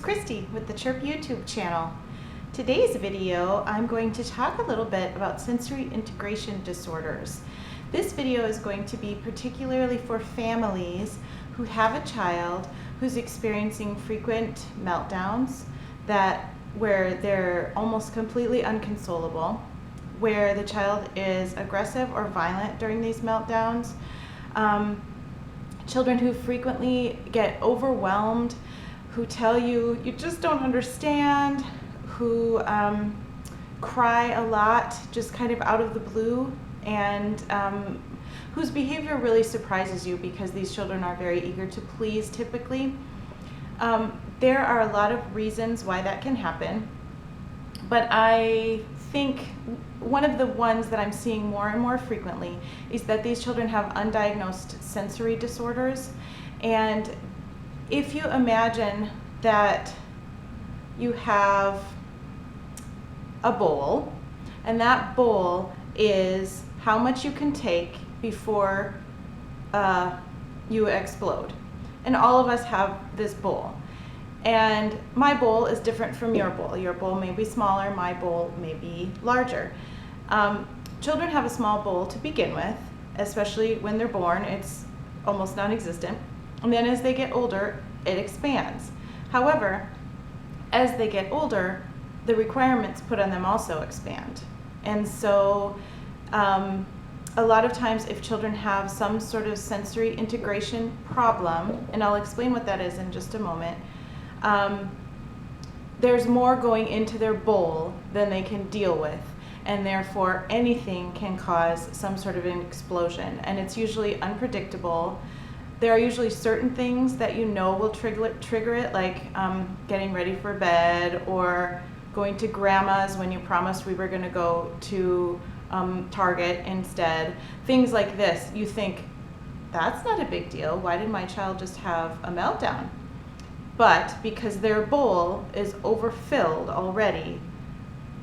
Christy with the Chirp YouTube channel. Today's video, I'm going to talk a little bit about sensory integration disorders. This video is going to be particularly for families who have a child who's experiencing frequent meltdowns where they're almost completely inconsolable, where the child is aggressive or violent during these meltdowns, children who frequently get overwhelmed, who tell you you just don't understand, who cry a lot just kind of out of the blue, and whose behavior really surprises you because these children are very eager to please typically. There are a lot of reasons why that can happen, but I think one of the ones that I'm seeing more and more frequently is that these children have undiagnosed sensory disorders. And if you imagine that you have a bowl, and that bowl is how much you can take before you explode. And all of us have this bowl. And my bowl is different from your bowl. Your bowl may be smaller, my bowl may be larger. Children have a small bowl to begin with, especially when they're born. It's almost non-existent. And then as they get older, it expands. However, as they get older, the requirements put on them also expand. And so a lot of times if children have some sort of sensory integration problem, and I'll explain what that is in just a moment, there's more going into their bowl than they can deal with, and therefore anything can cause some sort of an explosion, and it's usually unpredictable. There are usually certain things that you know will trigger it, like getting ready for bed, or going to grandma's when you promised we were going to go to Target instead. Things like this, you think, that's not a big deal. Why did my child just have a meltdown? But because their bowl is overfilled already,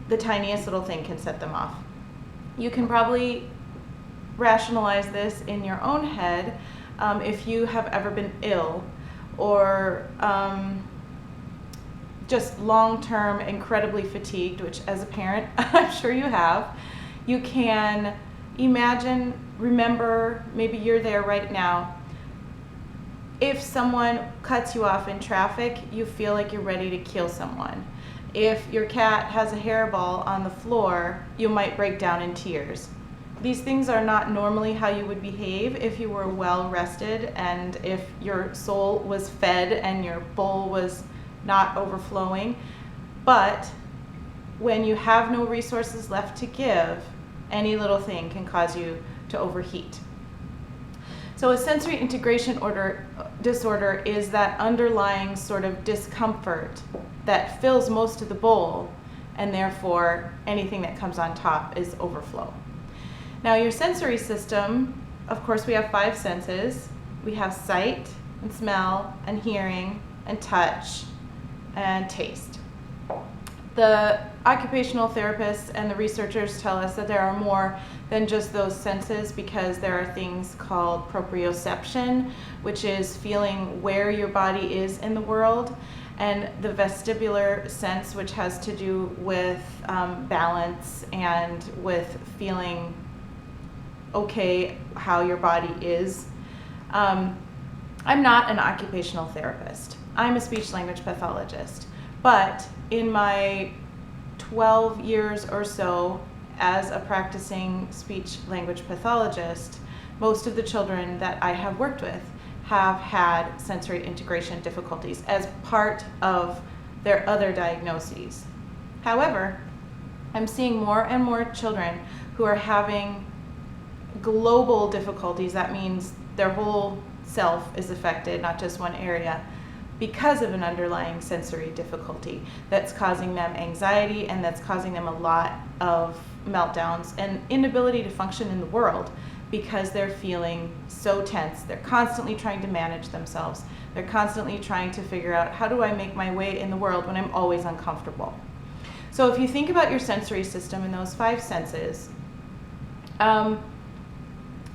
the tiniest little thing can set them off. You can probably rationalize this in your own head if you have ever been ill or just long-term incredibly fatigued, which as a parent I'm sure you have. You can imagine, remember, maybe you're there right now. If someone cuts you off in traffic, you feel like you're ready to kill someone. If your cat has a hairball on the floor, you might break down in tears. These things are not normally how you would behave if you were well rested and if your soul was fed and your bowl was not overflowing. But when you have no resources left to give, any little thing can cause you to overheat. So a sensory integration disorder is that underlying sort of discomfort that fills most of the bowl, and therefore anything that comes on top is overflow. Now your sensory system, of course we have 5 senses. We have sight and smell and hearing and touch and taste. The occupational therapists and the researchers tell us that there are more than just those senses, because there are things called proprioception, which is feeling where your body is in the world, and the vestibular sense, which has to do with balance and with feeling okay how your body is. I'm not an occupational therapist. I'm a speech-language pathologist. But in my 12 years or so as a practicing speech-language pathologist, most of the children that I have worked with have had sensory integration difficulties as part of their other diagnoses. However, I'm seeing more and more children who are having global difficulties. That means their whole self is affected, not just one area, because of an underlying sensory difficulty that's causing them anxiety and that's causing them a lot of meltdowns and inability to function in the world because they're feeling so tense. They're constantly trying to manage themselves. They're constantly trying to figure out, how do I make my way in the world when I'm always uncomfortable? So if you think about your sensory system and those 5 senses,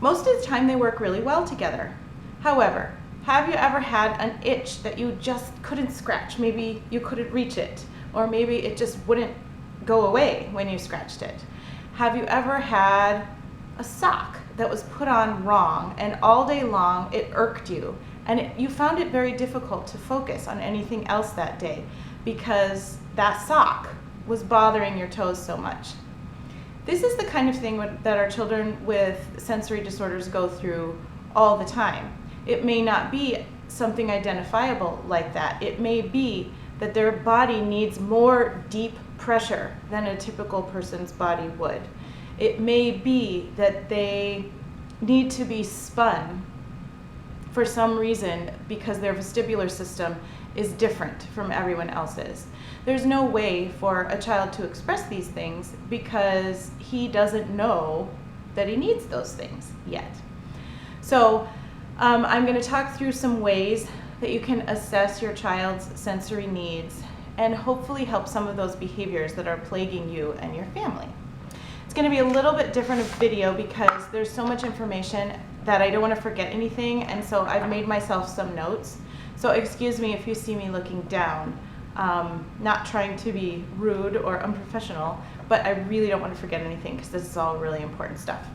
most of the time they work really well together. However, Have you ever had an itch that you just couldn't scratch? Maybe you couldn't reach it, or maybe it just wouldn't go away when you scratched it. Have you ever had a sock that was put on wrong and all day long it irked you and you found it very difficult to focus on anything else that day because that sock was bothering your toes so much? This is the kind of thing that our children with sensory disorders go through all the time. It may not be something identifiable like that. It may be that their body needs more deep pressure than a typical person's body would. It may be that they need to be spun for some reason because their vestibular system is different from everyone else's. There's no way for a child to express these things because he doesn't know that he needs those things yet. So I'm going to talk through some ways that you can assess your child's sensory needs and hopefully help some of those behaviors that are plaguing you and your family. It's going to be a little bit different of video because there's so much information that I don't want to forget anything, and so I've made myself some notes. So excuse me if you see me looking down. Not trying to be rude or unprofessional, but I really don't want to forget anything because this is all really important stuff.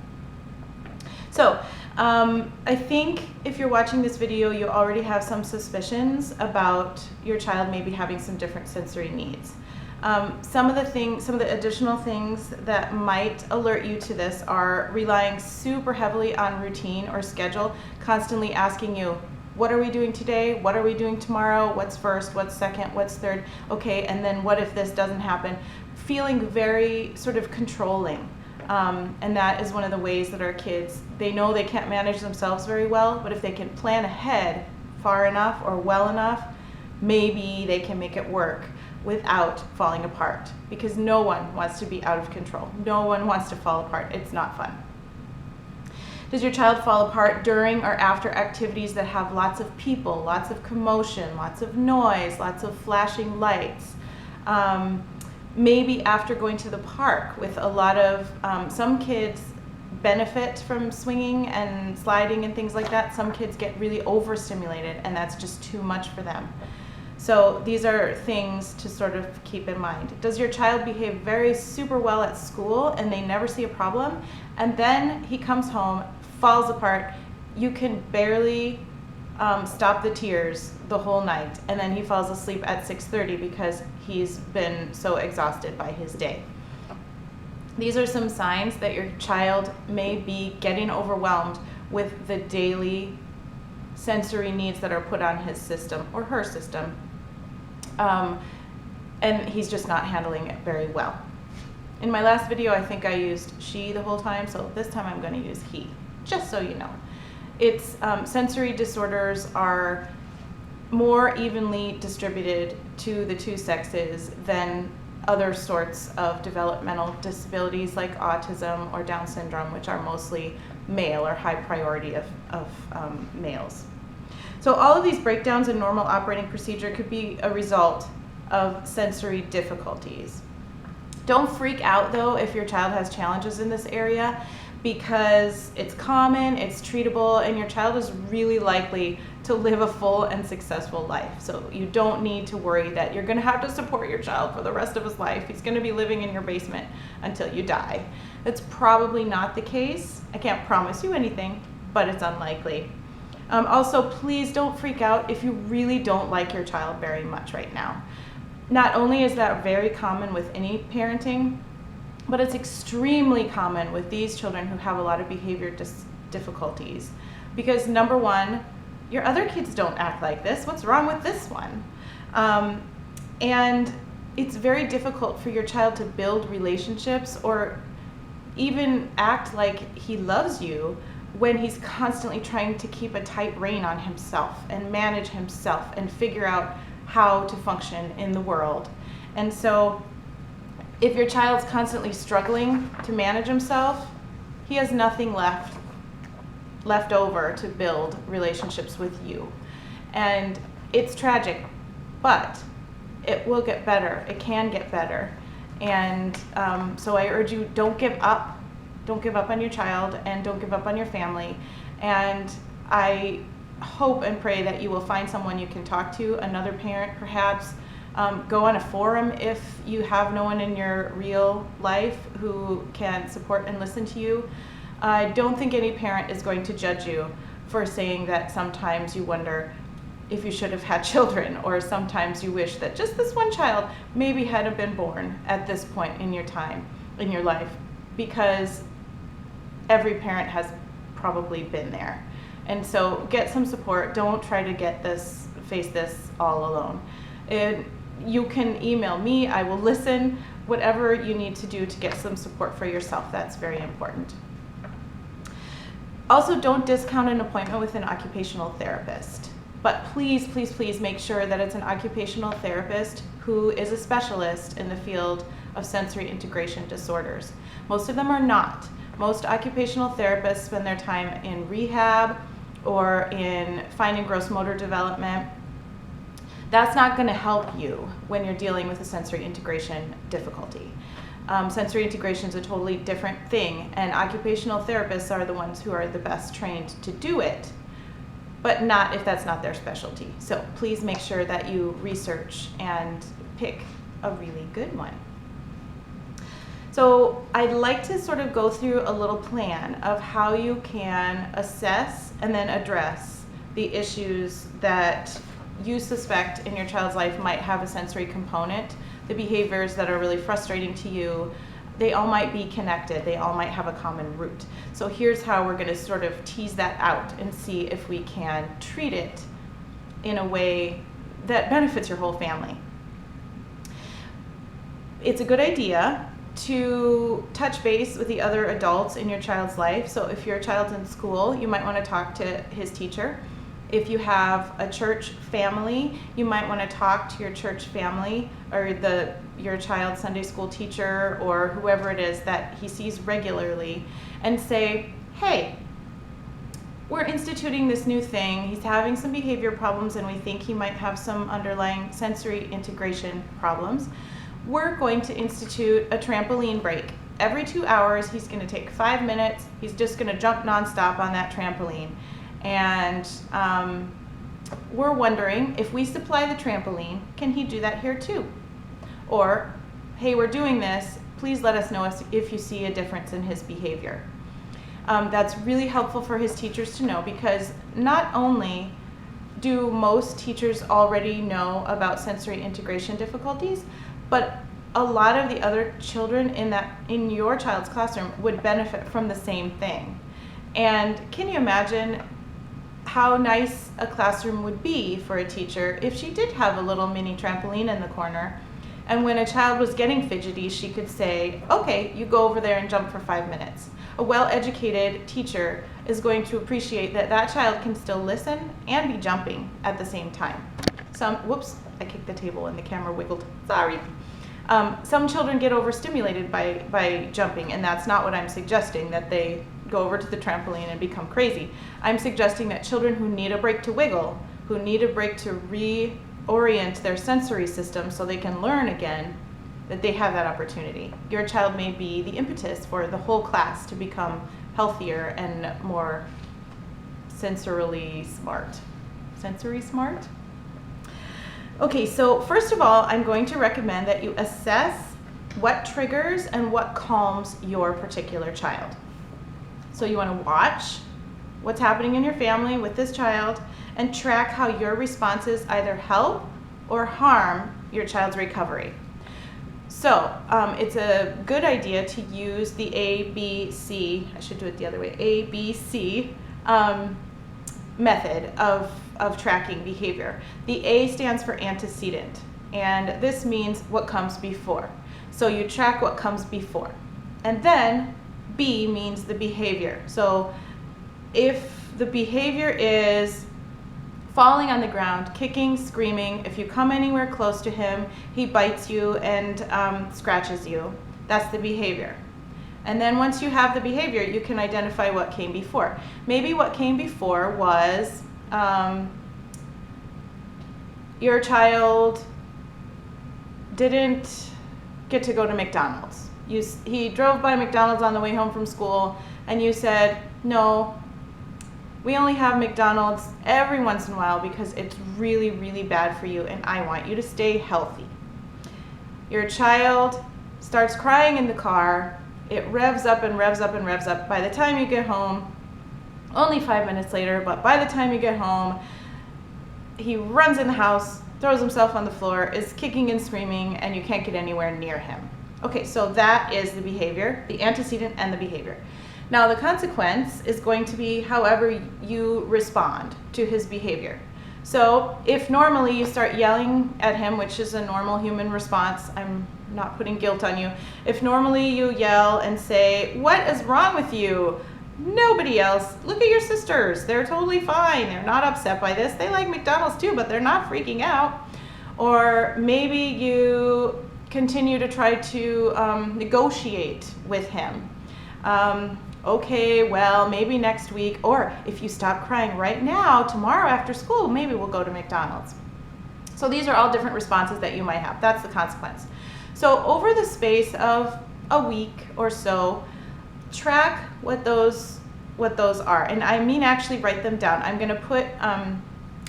So I think if you're watching this video, you already have some suspicions about your child maybe having some different sensory needs. Some of the additional things that might alert you to this are relying super heavily on routine or schedule, constantly asking you, what are we doing today? What are we doing tomorrow? What's first? What's second? What's third? Okay, and then what if this doesn't happen? Feeling very sort of controlling. And that is one of the ways that our kids, they know they can't manage themselves very well, but if they can plan ahead far enough or well enough, maybe they can make it work without falling apart, because no one wants to be out of control. No one wants to fall apart. It's not fun. Does your child fall apart during or after activities that have lots of people, lots of commotion, lots of noise, lots of flashing lights? Maybe after going to the park with a lot of, some kids benefit from swinging and sliding and things like that. Some kids get really overstimulated and that's just too much for them. So these are things to sort of keep in mind. Does your child behave very super well at school and they never see a problem? And then he comes home, falls apart. You can barely stop the tears the whole night. And then he falls asleep at 6:30 because he's been so exhausted by his day. These are some signs that your child may be getting overwhelmed with the daily sensory needs that are put on his system or her system. And he's just not handling it very well. In my last video, I think I used she the whole time, so this time I'm going to use he, just so you know. It's sensory disorders are more evenly distributed to the two sexes than other sorts of developmental disabilities like autism or Down syndrome, which are mostly male or high priority of males. So all of these breakdowns in normal operating procedure could be a result of sensory difficulties. Don't freak out though if your child has challenges in this area, because it's common, it's treatable, and your child is really likely to live a full and successful life. So you don't need to worry that you're going to have to support your child for the rest of his life. He's going to be living in your basement until you die. That's probably not the case. I can't promise you anything, but it's unlikely. Also, please don't freak out if you really don't like your child very much right now. Not only is that very common with any parenting, but it's extremely common with these children who have a lot of behavior difficulties. Because number one, your other kids don't act like this. What's wrong with this one? And it's very difficult for your child to build relationships or even act like he loves you when he's constantly trying to keep a tight rein on himself and manage himself and figure out how to function in the world. And so if your child's constantly struggling to manage himself, he has nothing left over to build relationships with you. And it's tragic, but it will get better. It can get better. And so I urge you, don't give up. Don't give up on your child and don't give up on your family. And I hope and pray that you will find someone you can talk to, another parent perhaps. Go on a forum if you have no one in your real life who can support and listen to you. I don't think any parent is going to judge you for saying that sometimes you wonder if you should have had children, or sometimes you wish that just this one child maybe hadn't been born at this point in your time, in your life, because every parent has probably been there. And so get some support. Don't try to face this all alone. You can email me, I will listen, whatever you need to do to get some support for yourself. That's very important. Also, don't discount an appointment with an occupational therapist. But please, please, please make sure that it's an occupational therapist who is a specialist in the field of sensory integration disorders. Most of them are not. Most occupational therapists spend their time in rehab or in fine and gross motor development. That's not going to help you when you're dealing with a sensory integration difficulty. Sensory integration is a totally different thing, and occupational therapists are the ones who are the best trained to do it, but not if that's not their specialty. So please make sure that you research and pick a really good one. So I'd like to sort of go through a little plan of how you can assess and then address the issues that you suspect in your child's life might have a sensory component. The behaviors that are really frustrating to you, they all might be connected. They all might have a common root. So here's how we're going to sort of tease that out and see if we can treat it in a way that benefits your whole family. It's a good idea to touch base with the other adults in your child's life. So if your child's in school, you might want to talk to his teacher. If you have a church family, you might want to talk to your church family or your child's Sunday school teacher or whoever it is that he sees regularly and say, hey, we're instituting this new thing. He's having some behavior problems and we think he might have some underlying sensory integration problems. We're going to institute a trampoline break. Every 2 hours, he's going to take 5 minutes. He's just going to jump nonstop on that trampoline. And we're wondering, if we supply the trampoline, can he do that here too? Or, hey, we're doing this, please let us know if you see a difference in his behavior. That's really helpful for his teachers to know, because not only do most teachers already know about sensory integration difficulties, but a lot of the other children in your child's classroom would benefit from the same thing. And can you imagine how nice a classroom would be for a teacher if she did have a little mini trampoline in the corner, and when a child was getting fidgety, she could say, okay, you go over there and jump for 5 minutes. A well-educated teacher is going to appreciate that that child can still listen and be jumping at the same time. Whoops, I kicked the table and the camera wiggled, sorry. Some children get overstimulated by jumping, and that's not what I'm suggesting, that they go over to the trampoline and become crazy. I'm suggesting that children who need a break to wiggle, who need a break to reorient their sensory system so they can learn again, that they have that opportunity. Your child may be the impetus for the whole class to become healthier and more sensorily smart. Sensory smart? Okay, so first of all, I'm going to recommend that you assess what triggers and what calms your particular child. So you want to watch what's happening in your family with this child and track how your responses either help or harm your child's recovery. So it's a good idea to use the ABC, I should do it the other way, ABC method of tracking behavior. The A stands for antecedent, and this means what comes before. So you track what comes before. And then B means the behavior. So if the behavior is falling on the ground, kicking, screaming, if you come anywhere close to him, he bites you and scratches you, that's the behavior. And then once you have the behavior, you can identify what came before. Maybe what came before was your child didn't get to go to McDonald's. He drove by McDonald's on the way home from school, and you said, no, We only have McDonald's every once in a while because it's really, really bad for you, and I want you to stay healthy. Your child starts crying in the car. It revs up and revs up and revs up. By the time you get home, only 5 minutes later, but by the time you get home, he runs in the house, throws himself on the floor, is kicking and screaming, and you can't get anywhere near him. Okay, so that is the behavior, the antecedent and the behavior. Now the consequence is going to be however you respond to his behavior. So if normally you start yelling at him, which is a normal human response, I'm not putting guilt on you. If normally you yell and say, "What is wrong with you? Nobody else. Look at your sisters. They're totally fine. They're not upset by this. They like McDonald's too, but they're not freaking out." Or maybe you continue to try to negotiate with him. Okay, well, maybe next week, or if you stop crying right now, tomorrow after school, maybe we'll go to McDonald's. So these are all different responses that you might have. That's the consequence. So over the space of a week or so, track what those are. And I mean actually write them down. I'm going to put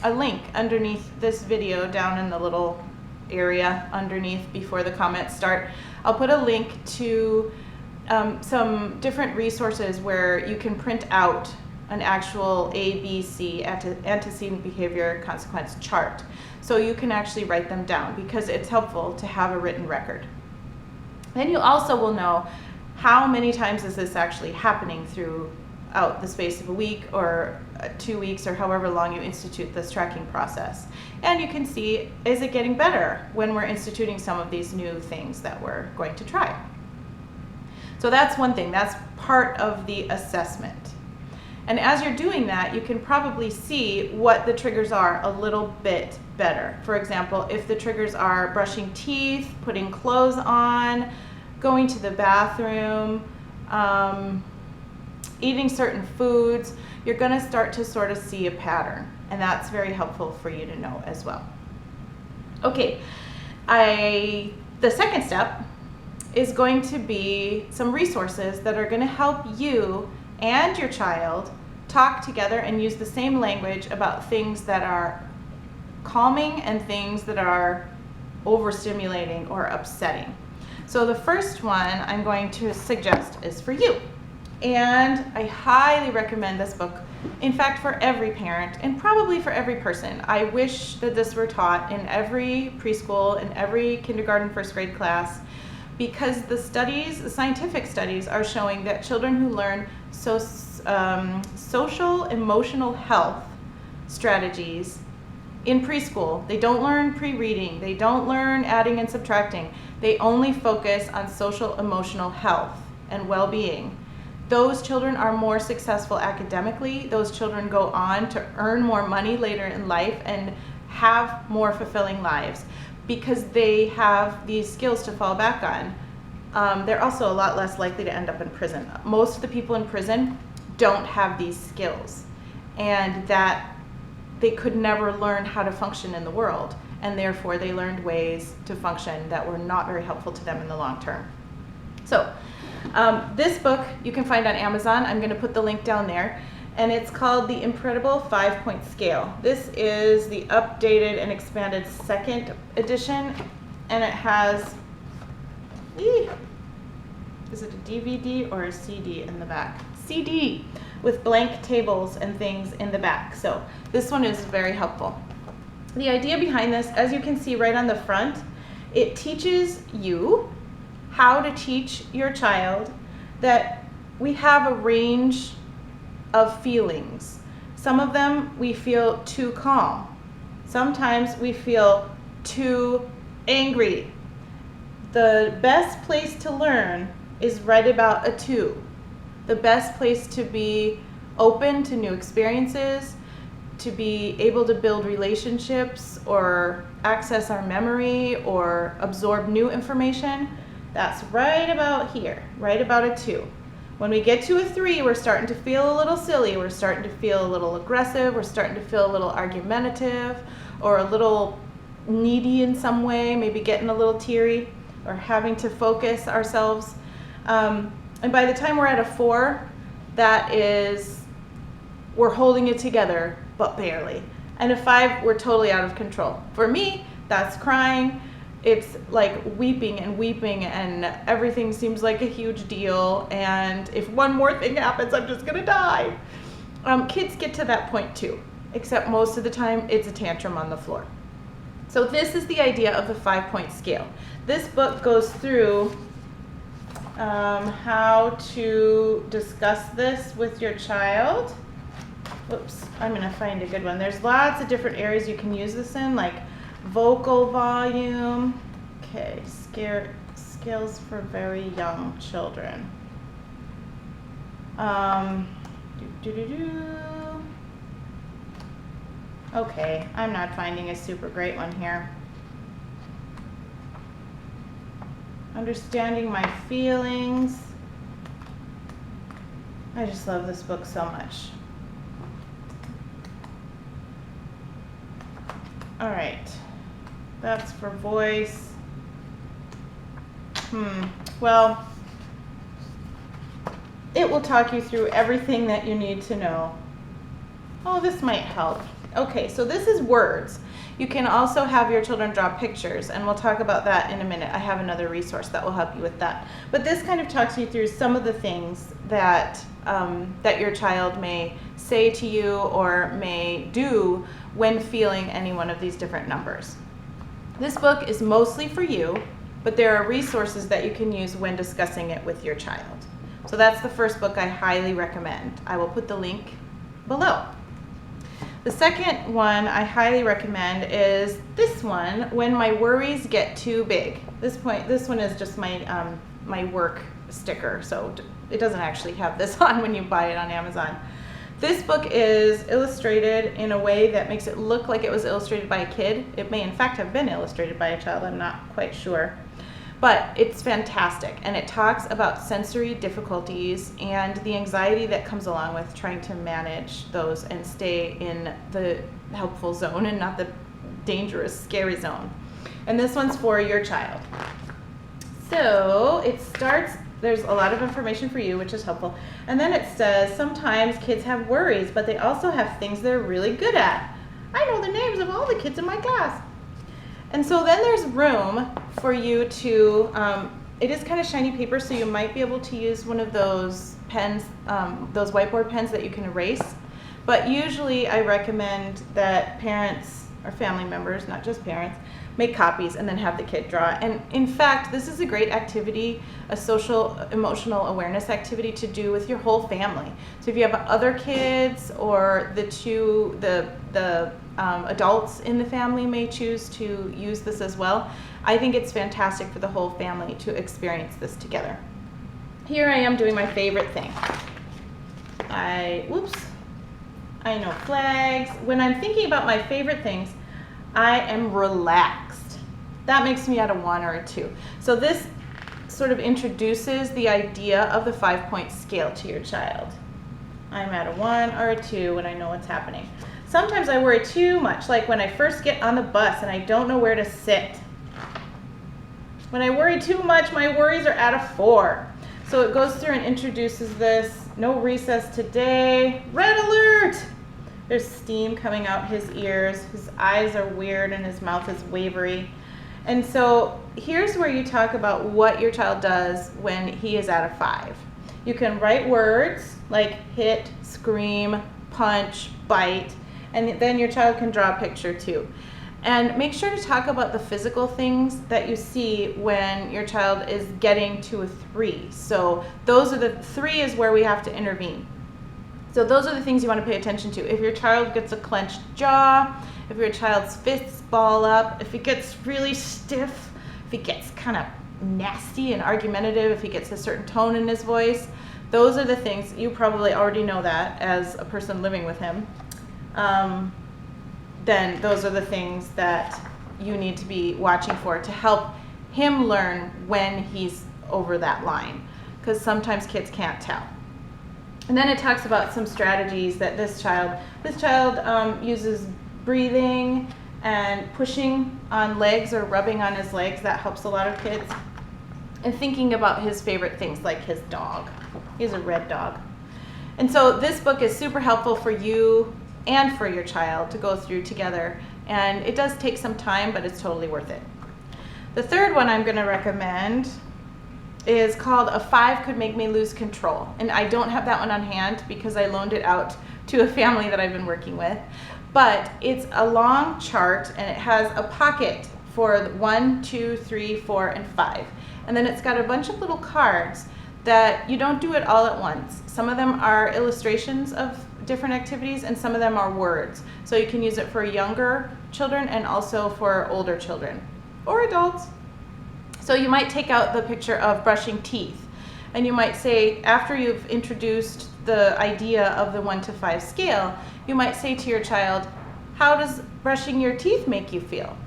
a link underneath this video down in the little area underneath before the comments start. I'll put a link to some different resources where you can print out an actual ABC, Antecedent-Behavior-Consequence chart. So you can actually write them down because it's helpful to have a written record. Then you also will know how many times is this actually happening throughout the space of a week or 2 weeks or however long you institute this tracking process. And you can see, is it getting better when we're instituting some of these new things that we're going to try? So that's one thing, that's part of the assessment. And as you're doing that, you can probably see what the triggers are a little bit better. For example, if the triggers are brushing teeth, putting clothes on, going to the bathroom, eating certain foods, you're going to start to sort of see a pattern. And that's very helpful for you to know as well. Okay, the second step is going to be some resources that are going to help you and your child talk together and use the same language about things that are calming and things that are overstimulating or upsetting. So the first one I'm going to suggest is for you. And I highly recommend this book, in fact, for every parent and probably for every person. I wish that this were taught in every preschool, in every kindergarten, first grade class, because the scientific studies are showing that children who learn social emotional health strategies in preschool, they don't learn pre-reading, they don't learn adding and subtracting, they only focus on social emotional health and well-being. Those children are more successful academically. Those children go on to earn more money later in life and have more fulfilling lives, because they have these skills to fall back on. They're also a lot less likely to end up in prison. Most of the people in prison don't have these skills, and that they could never learn how to function in the world, and therefore they learned ways to function that were not very helpful to them in the long term. So this book you can find on Amazon. I'm going to put the link down there. And it's called the Printable 5-Point Scale. This is the updated and expanded second edition, and it has, is it a DVD or a CD in the back? CD, with blank tables and things in the back. So this one is very helpful. The idea behind this, as you can see right on the front, it teaches you how to teach your child that we have a range of feelings. Some of them we feel too calm. Sometimes we feel too angry. The best place to learn is right about a 2. The best place to be open to new experiences, to be able to build relationships or access our memory or absorb new information, that's right about here, right about a 2. When we get to a 3, we're starting to feel a little silly, we're starting to feel a little aggressive, we're starting to feel a little argumentative or a little needy in some way, maybe getting a little teary or having to focus ourselves. And by the time we're at a 4, that is we're holding it together, but barely. And a 5, we're totally out of control. For me, that's crying. It's like weeping and everything seems like a huge deal. And if one more thing happens, I'm just gonna die. Kids get to that point too, except most of the time it's a tantrum on the floor. So this is the idea of the 5-point scale. This book goes through how to discuss this with your child. Whoops, I'm gonna find a good one. There's lots of different areas you can use this in, like vocal volume. Okay, skills for very young children. Okay, I'm not finding a super great one here. Understanding my feelings. I just love this book so much. All right, that's for voice. Well, it will talk you through everything that you need to know. Oh, this might help. Okay, so this is words. You can also have your children draw pictures, and we'll talk about that in a minute. I have another resource that will help you with that. But this kind of talks you through some of the things that that your child may say to you or may do when feeling any one of these different numbers. This book is mostly for you, but there are resources that you can use when discussing it with your child. So that's the first book I highly recommend. I will put the link below. The second one I highly recommend is this one, When My Worries Get Too Big. This one is just my my work sticker, so it doesn't actually have this on when you buy it on Amazon. This book is illustrated in a way that makes it look like it was illustrated by a kid. It may in fact have been illustrated by a child, I'm not quite sure. But it's fantastic, and it talks about sensory difficulties and the anxiety that comes along with trying to manage those and stay in the helpful zone and not the dangerous, scary zone. And this one's for your child. So it starts, there's a lot of information for you, which is helpful. And then it says, sometimes kids have worries, but they also have things they're really good at. I know the names of all the kids in my class. And so then there's room for you to, it is kind of shiny paper, so you might be able to use one of those pens, those whiteboard pens that you can erase. But usually I recommend that parents or family members, not just parents, make copies and then have the kid draw. And in fact, this is a great activity, a social emotional awareness activity to do with your whole family. So if you have other kids or the adults in the family may choose to use this as well, I think it's fantastic for the whole family to experience this together. Here I am doing my favorite thing. I know flags. When I'm thinking about my favorite things, I am relaxed. That makes me at a 1 or a 2. So this sort of introduces the idea of the 5-point scale to your child. I'm at a 1 or a 2 when I know what's happening. Sometimes I worry too much, like when I first get on the bus and I don't know where to sit. When I worry too much, my worries are at a 4. So it goes through and introduces this. No recess today. Red alert! There's steam coming out his ears. His eyes are weird and his mouth is wavery. And so here's where you talk about what your child does when he is at a 5. You can write words like hit, scream, punch, bite, and then your child can draw a picture too. And make sure to talk about the physical things that you see when your child is getting to a 3. So those are the 3 is where we have to intervene. So those are the things you want to pay attention to. If your child gets a clenched jaw, if your child's fists ball up, if he gets really stiff, if he gets kind of nasty and argumentative, if he gets a certain tone in his voice, those are the things, you probably already know that as a person living with him, then those are the things that you need to be watching for to help him learn when he's over that line, because sometimes kids can't tell. And then it talks about some strategies that this child uses breathing and pushing on legs or rubbing on his legs. That helps a lot of kids. And thinking about his favorite things like his dog. He's a red dog. And so this book is super helpful for you and for your child to go through together. And it does take some time, but it's totally worth it. The third one I'm going to recommend is called A 5 Could Make Me Lose Control. And I don't have that one on hand because I loaned it out to a family that I've been working with. But it's a long chart and it has a pocket for 1, 2, 3, 4, and 5. And then it's got a bunch of little cards that you don't do it all at once. Some of them are illustrations of different activities and some of them are words. So you can use it for younger children and also for older children or adults. So you might take out the picture of brushing teeth and you might say, after you've introduced the idea of the 1 to 5 scale, you might say to your child, how does brushing your teeth make you feel?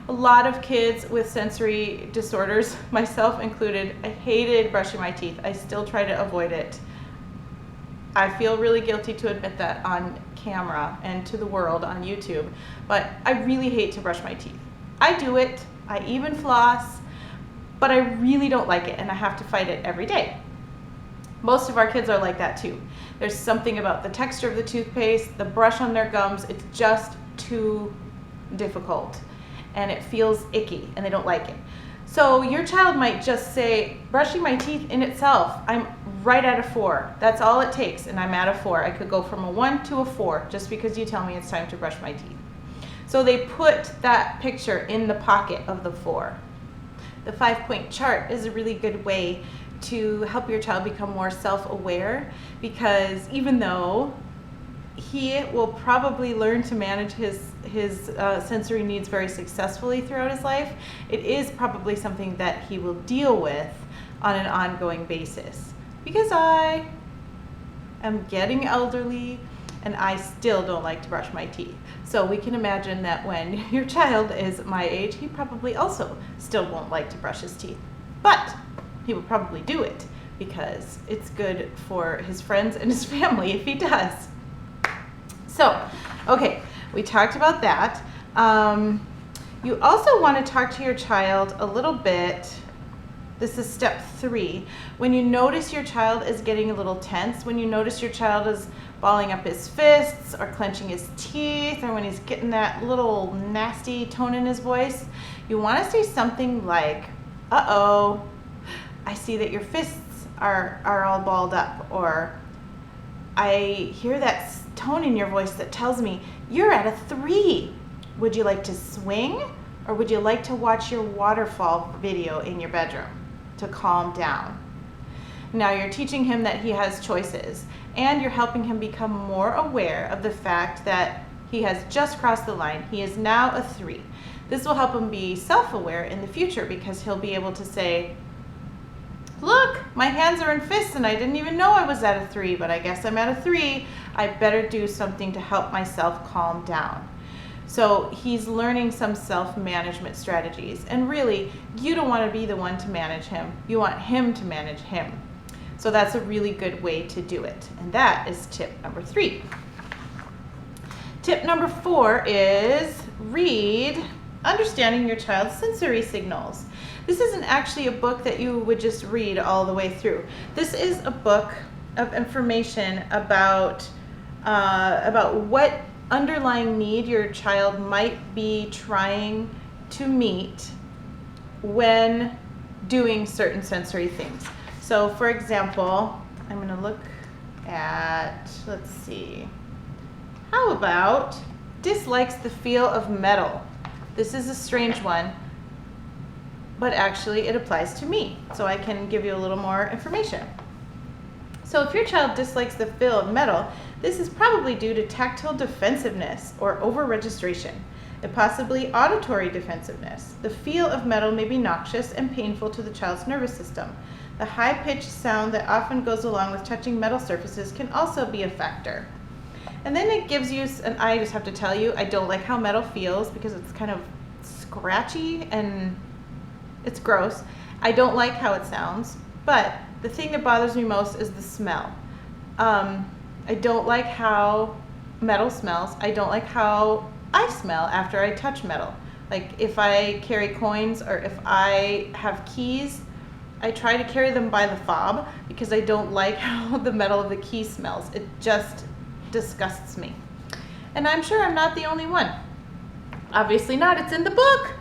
A lot of kids with sensory disorders, myself included, I hated brushing my teeth. I still try to avoid it. I feel really guilty to admit that on camera and to the world on YouTube, but I really hate to brush my teeth. I do it, I even floss, but I really don't like it and I have to fight it every day. Most of our kids are like that too. There's something about the texture of the toothpaste, the brush on their gums, it's just too difficult and it feels icky and they don't like it. So your child might just say, brushing my teeth in itself, I'm right at a 4. That's all it takes and I'm at a 4. I could go from a 1 to a 4 just because you tell me it's time to brush my teeth. So they put that picture in the pocket of the 4. The 5-point chart is a really good way to help your child become more self-aware, because even though he will probably learn to manage his sensory needs very successfully throughout his life, it is probably something that he will deal with on an ongoing basis. Because I am getting elderly and I still don't like to brush my teeth. So we can imagine that when your child is my age, he probably also still won't like to brush his teeth. But he will probably do it because it's good for his friends and his family if he does. So, okay, we talked about that. You also want to talk to your child a little bit. This is step 3. When you notice your child is getting a little tense, when you notice your child is balling up his fists or clenching his teeth, or when he's getting that little nasty tone in his voice, you want to say something like, uh-oh, I see that your fists are all balled up, or I hear that tone in your voice that tells me you're at a 3. Would you like to swing, or would you like to watch your waterfall video in your bedroom to calm down? Now you're teaching him that he has choices, and you're helping him become more aware of the fact that he has just crossed the line. He is now a 3. This will help him be self-aware in the future because he'll be able to say, look, my hands are in fists and I didn't even know I was at a 3, but I guess I'm at a 3. I better do something to help myself calm down. So he's learning some self-management strategies. And really, you don't want to be the one to manage him. You want him to manage him. So that's a really good way to do it. And that is tip number 3. Tip number 4 is read Understanding Your Child's Sensory Signals. This isn't actually a book that you would just read all the way through. This is a book of information about what underlying need your child might be trying to meet when doing certain sensory things. So for example, I'm going to look at, let's see, how about dislikes the feel of metal? This is a strange one, but actually it applies to me, so I can give you a little more information. So if your child dislikes the feel of metal, this is probably due to tactile defensiveness or over-registration, and possibly auditory defensiveness. The feel of metal may be noxious and painful to the child's nervous system. The high-pitched sound that often goes along with touching metal surfaces can also be a factor. And then it gives you, and I just have to tell you, I don't like how metal feels because it's kind of scratchy and it's gross. I don't like how it sounds, but the thing that bothers me most is the smell. I don't like how metal smells. I don't like how I smell after I touch metal. Like if I carry coins or if I have keys, I try to carry them by the fob because I don't like how the metal of the key smells. It just disgusts me. And I'm sure I'm not the only one. Obviously not, it's in the book.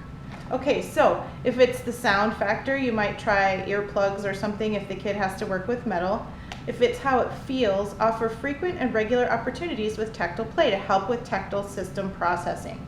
Okay, so if it's the sound factor, you might try earplugs or something if the kid has to work with metal. If it's how it feels, offer frequent and regular opportunities with tactile play to help with tactile system processing.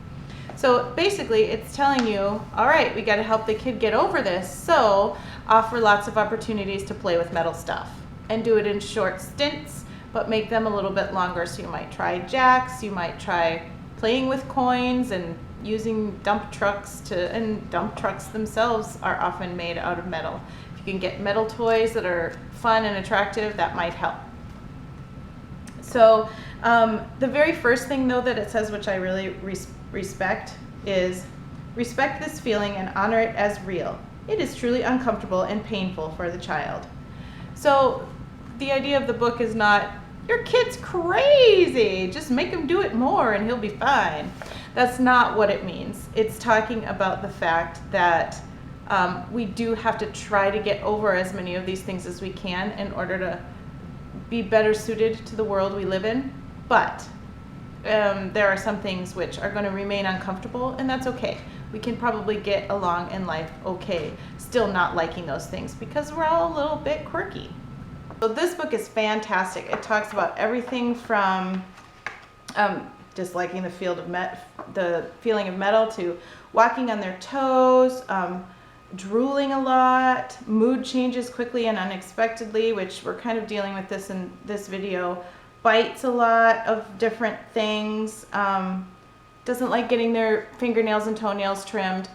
So basically it's telling you, all right, we got to help the kid get over this, so offer lots of opportunities to play with metal stuff and do it in short stints, but make them a little bit longer. So you might try jacks, you might try playing with coins and using dump trucks and dump trucks themselves are often made out of metal. If you can get metal toys that are fun and attractive, that might help. So the very first thing though that it says, which I really respect, is respect this feeling and honor it as real. It is truly uncomfortable and painful for the child. So the idea of the book is not, your kid's crazy, just make him do it more and he'll be fine. That's not what it means. It's talking about the fact that we do have to try to get over as many of these things as we can in order to be better suited to the world we live in. But there are some things which are going to remain uncomfortable, and that's okay. We can probably get along in life okay, still not liking those things because we're all a little bit quirky. So this book is fantastic. It talks about everything from disliking the feeling of metal to walking on their toes, drooling a lot, mood changes quickly and unexpectedly, which we're kind of dealing with this in this video, bites a lot of different things, doesn't like getting their fingernails and toenails trimmed.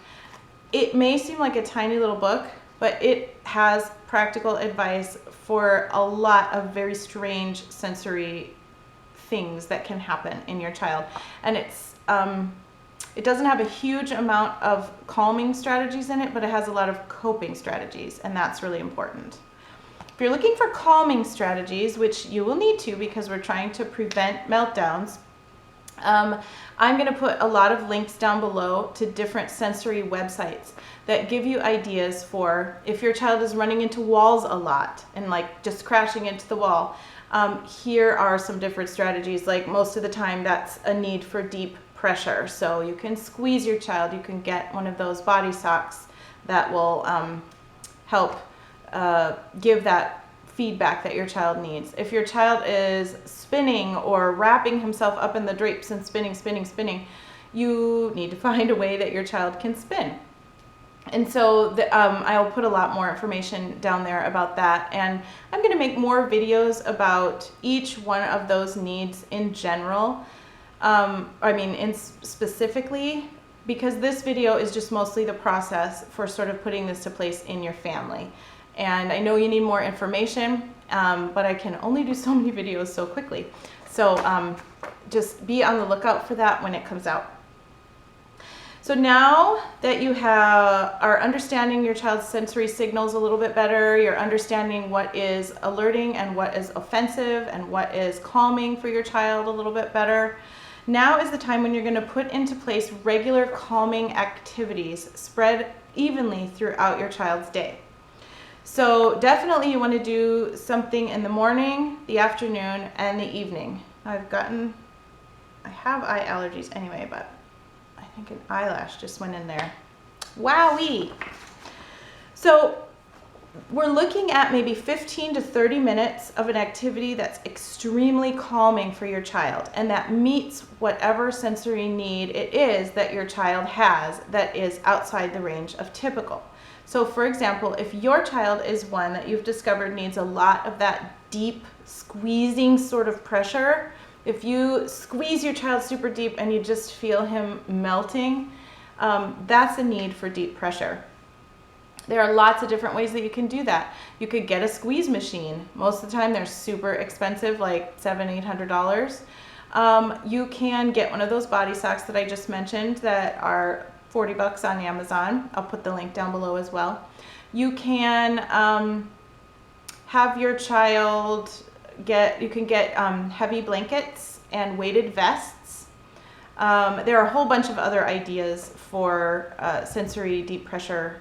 It may seem like a tiny little book, but it has practical advice for a lot of very strange sensory things that can happen in your child. And it doesn't have a huge amount of calming strategies in it, but it has a lot of coping strategies, and that's really important. If you're looking for calming strategies, which you will need to because we're trying to prevent meltdowns, I'm going to put a lot of links down below to different sensory websites that give you ideas for if your child is running into walls a lot and like just crashing into the wall. Here are some different strategies. Like most of the time that's a need for deep pressure. So you can squeeze your child. You can get one of those body socks that will help give that feedback that your child needs. If your child is spinning or wrapping himself up in the drapes and spinning, you need to find a way that your child can spin. And so I'll put a lot more information down there about that. And I'm going to make more videos about each one of those needs in general. Specifically, because this video is just mostly the process for sort of putting this to place in your family. And I know you need more information, but I can only do so many videos so quickly. So just be on the lookout for that when it comes out. So now that you are understanding your child's sensory signals a little bit better, you're understanding what is alerting and what is offensive and what is calming for your child a little bit better, now is the time when you're going to put into place regular calming activities spread evenly throughout your child's day. So definitely you want to do something in the morning, the afternoon, and the evening. I have eye allergies anyway, but I think an eyelash just went in there. Wowee! So we're looking at maybe 15 to 30 minutes of an activity that's extremely calming for your child, and that meets whatever sensory need it is that your child has that is outside the range of typical. So for example, if your child is one that you've discovered needs a lot of that deep squeezing sort of pressure, if you squeeze your child super deep and you just feel him melting, that's a need for deep pressure. There are lots of different ways that you can do that. You could get a squeeze machine. Most of the time they're super expensive, like $700-800. You can get one of those body socks that I just mentioned that are $40 on Amazon. I'll put the link down below as well. You can have your child you can get heavy blankets and weighted vests. There are a whole bunch of other ideas for sensory deep pressure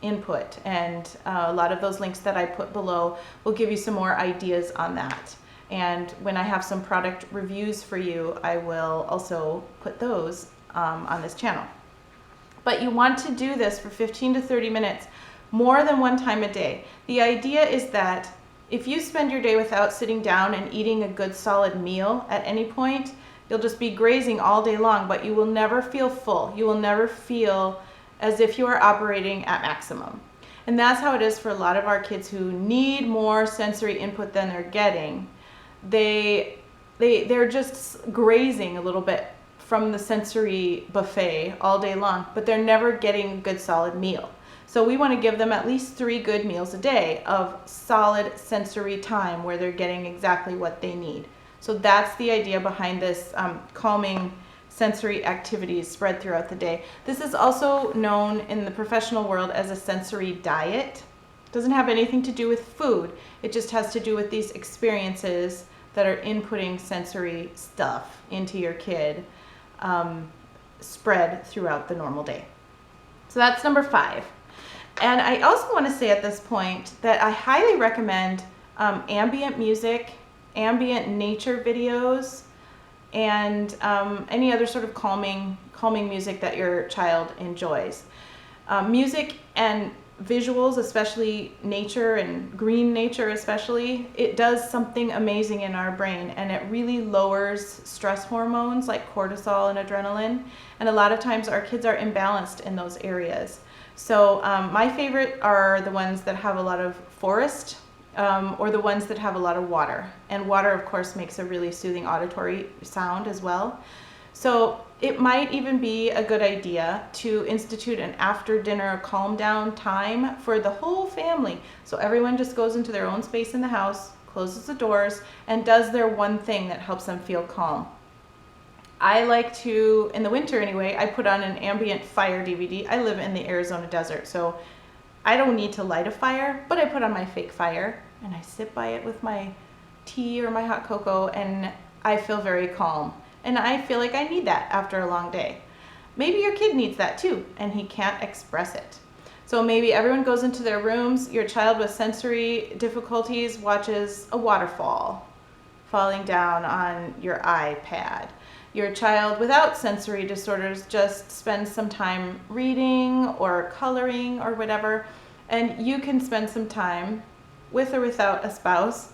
input, and a lot of those links that I put below will give you some more ideas on that. And when I have some product reviews for you, I will also put those on this channel. But you want to do this for 15 to 30 minutes more than one time a day. The idea is that if you spend your day without sitting down and eating a good solid meal at any point, you'll just be grazing all day long, but you will never feel full. You will never feel as if you are operating at maximum. And that's how it is for a lot of our kids who need more sensory input than they're getting. They're just grazing a little bit from the sensory buffet all day long, but they're never getting a good solid meal. So we want to give them at least 3 good meals a day of solid sensory time where they're getting exactly what they need. So that's the idea behind this calming sensory activities spread throughout the day. This is also known in the professional world as a sensory diet. It doesn't have anything to do with food. It just has to do with these experiences that are inputting sensory stuff into your kid, spread throughout the normal day. So that's number 5. And I also want to say at this point that I highly recommend ambient music, ambient nature videos, and any other sort of calming music that your child enjoys. Music and visuals, especially nature and green nature especially, it does something amazing in our brain, and it really lowers stress hormones like cortisol and adrenaline. And a lot of times our kids are imbalanced in those areas. So my favorite are the ones that have a lot of forest, or the ones that have a lot of water. And water, of course, makes a really soothing auditory sound as well. So it might even be a good idea to institute an after dinner calm down time for the whole family. So everyone just goes into their own space in the house, closes the doors, and does their one thing that helps them feel calm. I like to, in the winter anyway, I put on an ambient fire DVD. I live in the Arizona desert, so I don't need to light a fire, but I put on my fake fire and I sit by it with my tea or my hot cocoa, and I feel very calm. And I feel like I need that after a long day. Maybe your kid needs that too, and he can't express it. So maybe everyone goes into their rooms. Your child with sensory difficulties watches a waterfall falling down on your iPad. Your child without sensory disorders just spends some time reading or coloring or whatever, and you can spend some time with or without a spouse,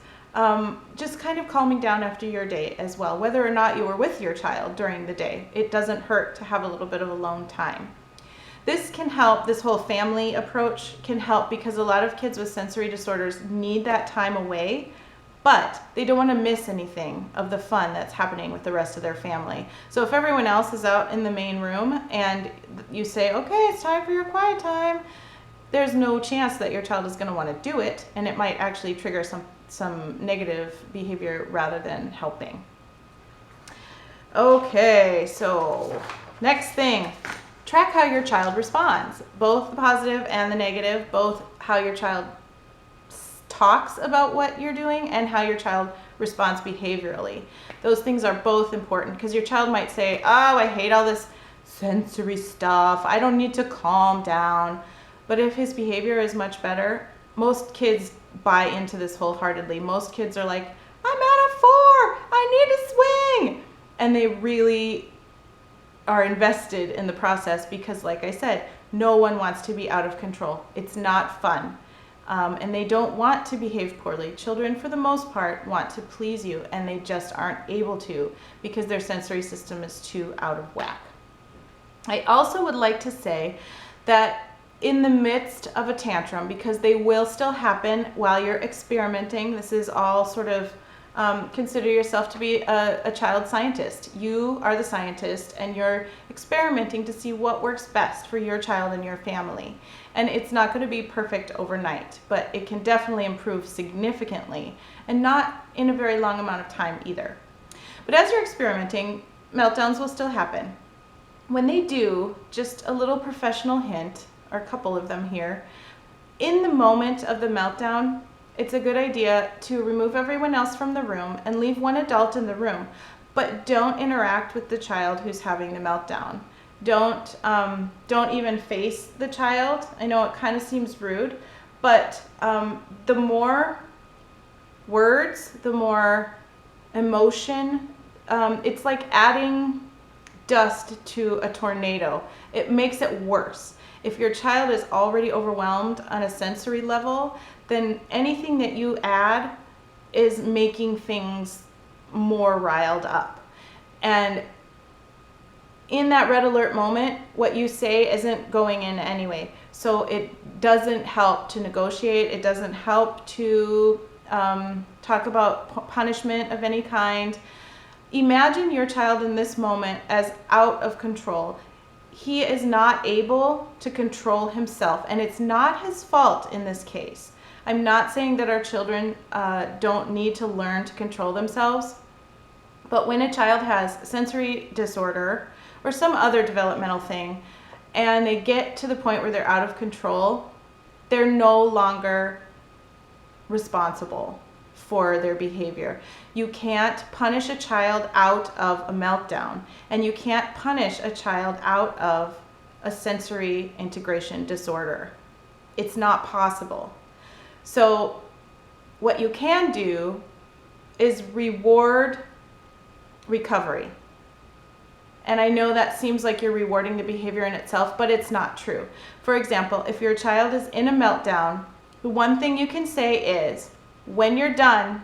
just kind of calming down after your day as well, whether or not you were with your child during the day. It doesn't hurt to have a little bit of alone time. This can help, this whole family approach can help, because a lot of kids with sensory disorders need that time away, but they don't want to miss anything of the fun that's happening with the rest of their family. So if everyone else is out in the main room and you say, okay, it's time for your quiet time, there's no chance that your child is going to want to do it, and it might actually trigger some negative behavior rather than helping. Okay, so next thing, track how your child responds, both the positive and the negative, both how your child talks about what you're doing and how your child responds behaviorally. Those things are both important, because your child might say, oh, I hate all this sensory stuff, I don't need to calm down. But if his behavior is much better, most kids buy into this wholeheartedly. Most kids are like, I'm at a 4, I need to swing. And they really are invested in the process, because like I said, no one wants to be out of control. It's not fun. And they don't want to behave poorly. Children, for the most part, want to please you, and they just aren't able to because their sensory system is too out of whack. I also would like to say that in the midst of a tantrum, because they will still happen while you're experimenting, this is all sort of, consider yourself to be a child scientist. You are the scientist, and you're experimenting to see what works best for your child and your family. And it's not going to be perfect overnight, but it can definitely improve significantly, and not in a very long amount of time either. But as you're experimenting, meltdowns will still happen. When they do, just a little professional hint, or a couple of them here, in the moment of the meltdown, it's a good idea to remove everyone else from the room and leave one adult in the room, but don't interact with the child who's having the meltdown. Don't even face the child. I know it kind of seems rude, but the more words, the more emotion. It's like adding dust to a tornado. It makes it worse. If your child is already overwhelmed on a sensory level, then anything that you add is making things more riled up. And in that red alert moment, what you say isn't going in anyway. So it doesn't help to negotiate. It doesn't help to talk about punishment of any kind. Imagine your child in this moment as out of control. He is not able to control himself, and it's not his fault in this case. I'm not saying that our children don't need to learn to control themselves, but when a child has sensory disorder or some other developmental thing, and they get to the point where they're out of control, they're no longer responsible for their behavior. You can't punish a child out of a meltdown, and you can't punish a child out of a sensory integration disorder. It's not possible. So what you can do is reward recovery. And I know that seems like you're rewarding the behavior in itself, but it's not true. For example, if your child is in a meltdown, the one thing you can say is, when you're done,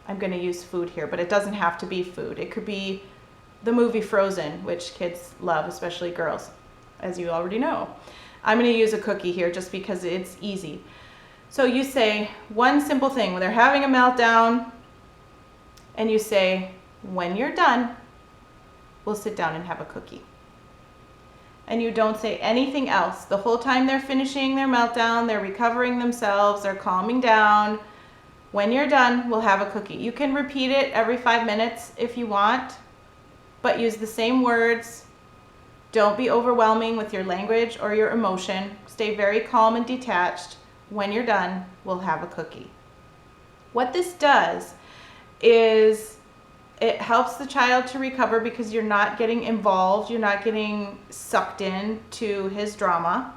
I'm going to use food here, but it doesn't have to be food. It could be the movie Frozen, which kids love, especially girls, as you already know. I'm going to use a cookie here just because it's easy. So you say one simple thing when they're having a meltdown, and you say, when you're done, we'll sit down and have a cookie. And you don't say anything else. The whole time they're finishing their meltdown, they're recovering themselves, they're calming down. When you're done, we'll have a cookie. You can repeat it every 5 minutes if you want, but use the same words. Don't be overwhelming with your language or your emotion. Stay very calm and detached. When you're done, we'll have a cookie. What this does is it helps the child to recover because you're not getting involved, you're not getting sucked in to his drama.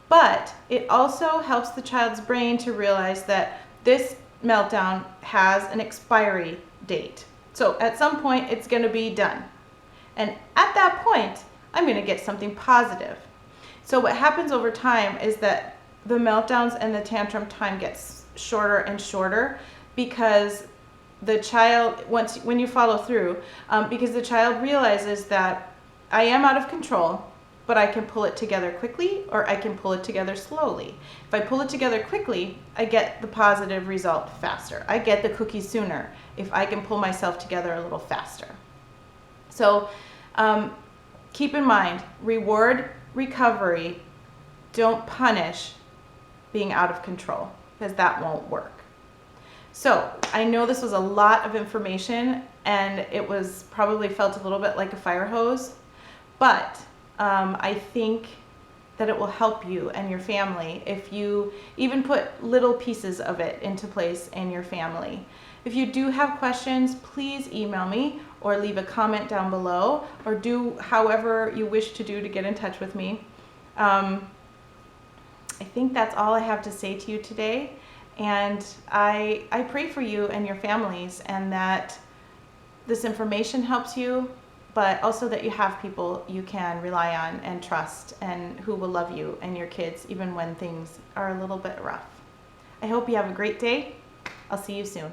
But it also helps the child's brain to realize that this meltdown has an expiry date. So at some point, it's going to be done. And at that point, I'm going to get something positive. So what happens over time is that the meltdowns and the tantrum time gets shorter and shorter because the child, when you follow through, because the child realizes that I am out of control, but I can pull it together quickly or I can pull it together slowly. If I pull it together quickly, I get the positive result faster. I get the cookie sooner if I can pull myself together a little faster. So keep in mind, reward recovery, don't punish being out of control, because that won't work. So I know this was a lot of information and it was probably felt a little bit like a fire hose, but I think that it will help you and your family if you even put little pieces of it into place in your family. If you do have questions, please email me or leave a comment down below, or do however you wish to do to get in touch with me. I think that's all I have to say to you today. And I pray for you and your families, and that this information helps you, but also that you have people you can rely on and trust and who will love you and your kids even when things are a little bit rough. I hope you have a great day. I'll see you soon.